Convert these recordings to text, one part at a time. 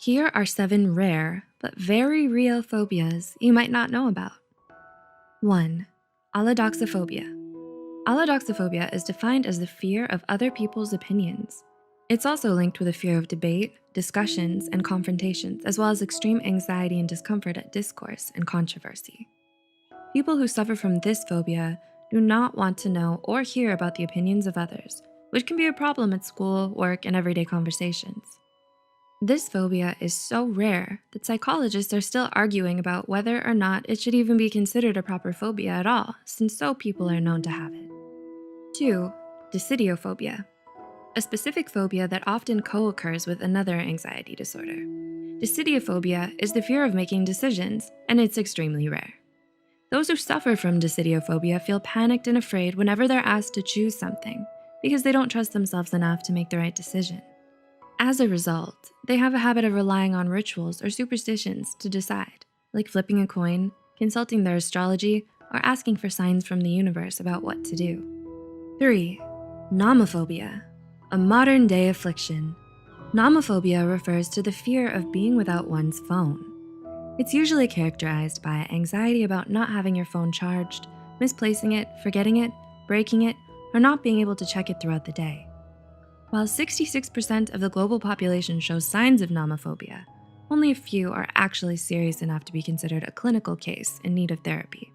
Here are 7 rare but very real phobias you might not know about. 1. Allodoxophobia. Allodoxophobia is defined as the fear of other people's opinions. It's also linked with a fear of debate, discussions, and confrontations, as well as extreme anxiety and discomfort at discourse and controversy. People who suffer from this phobia do not want to know or hear about the opinions of others, which can be a problem at school, work, and everyday conversations. This phobia is so rare that psychologists are still arguing about whether or not it should even be considered a proper phobia at all, since so people are known to have it. 2. Decidiophobia, a specific phobia that often co-occurs with another anxiety disorder. Decidiophobia is the fear of making decisions, and it's extremely rare. Those who suffer from decidiophobia feel panicked and afraid whenever they're asked to choose something because they don't trust themselves enough to make the right decision. As a result, they have a habit of relying on rituals or superstitions to decide, like flipping a coin, consulting their astrology, or asking for signs from the universe about what to do. 3. Nomophobia, a modern-day affliction. Nomophobia refers to the fear of being without one's phone. It's usually characterized by anxiety about not having your phone charged, misplacing it, forgetting it, breaking it, or not being able to check it throughout the day. While 66% of the global population shows signs of nomophobia, only a few are actually serious enough to be considered a clinical case in need of therapy.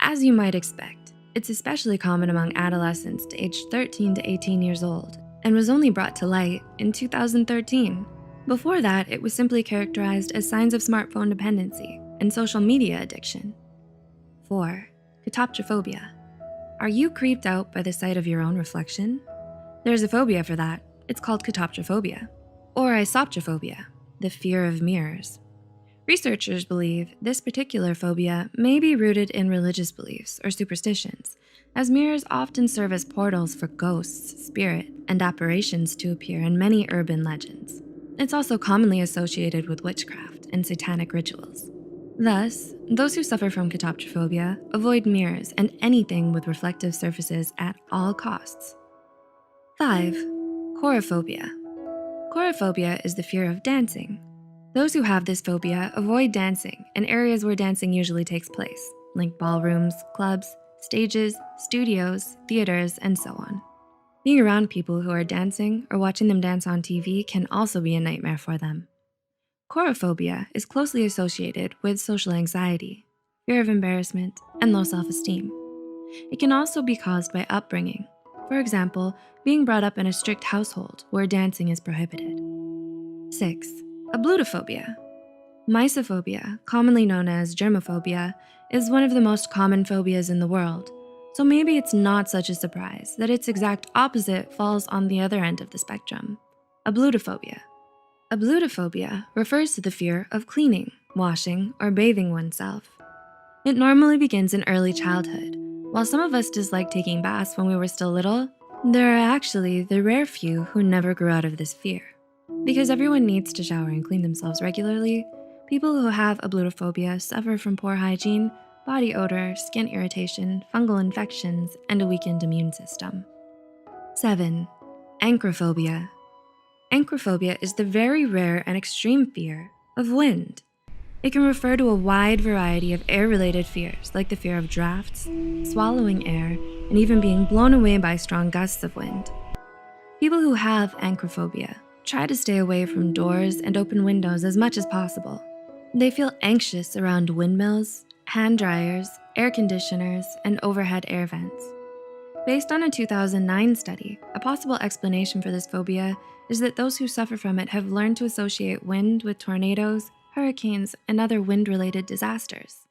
As you might expect, it's especially common among adolescents aged 13 to 18 years old and was only brought to light in 2013. Before that, it was simply characterized as signs of smartphone dependency and social media addiction. 4. Catoptrophobia. Are you creeped out by the sight of your own reflection? There's a phobia for that. It's called catoptrophobia, or isoptrophobia, the fear of mirrors. Researchers believe this particular phobia may be rooted in religious beliefs or superstitions, as mirrors often serve as portals for ghosts, spirit, and apparitions to appear in many urban legends. It's also commonly associated with witchcraft and satanic rituals. Thus, those who suffer from catoptrophobia avoid mirrors and anything with reflective surfaces at all costs. 5. Chorophobia. Chorophobia is the fear of dancing. Those who have this phobia avoid dancing in areas where dancing usually takes place, like ballrooms, clubs, stages, studios, theaters, and so on. Being around people who are dancing or watching them dance on TV can also be a nightmare for them. Chorophobia is closely associated with social anxiety, fear of embarrassment, and low self-esteem. It can also be caused by upbringing. For example, being brought up in a strict household where dancing is prohibited. 6. Ablutophobia. Mysophobia, commonly known as germophobia, is one of the most common phobias in the world, so maybe it's not such a surprise that its exact opposite falls on the other end of the spectrum, ablutophobia. Ablutophobia refers to the fear of cleaning, washing, or bathing oneself. It normally begins in early childhood. While some of us disliked taking baths when we were still little, there are actually the rare few who never grew out of this fear. Because everyone needs to shower and clean themselves regularly, people who have ablutophobia suffer from poor hygiene, body odor, skin irritation, fungal infections, and a weakened immune system. 7. Anchrophobia. Anchrophobia is the very rare and extreme fear of wind. It can refer to a wide variety of air-related fears, like the fear of drafts, swallowing air, and even being blown away by strong gusts of wind. People who have anchrophobia try to stay away from doors and open windows as much as possible. They feel anxious around windmills, hand dryers, air conditioners, and overhead air vents. Based on a 2009 study, a possible explanation for this phobia is that those who suffer from it have learned to associate wind with tornadoes, hurricanes, and other wind-related disasters.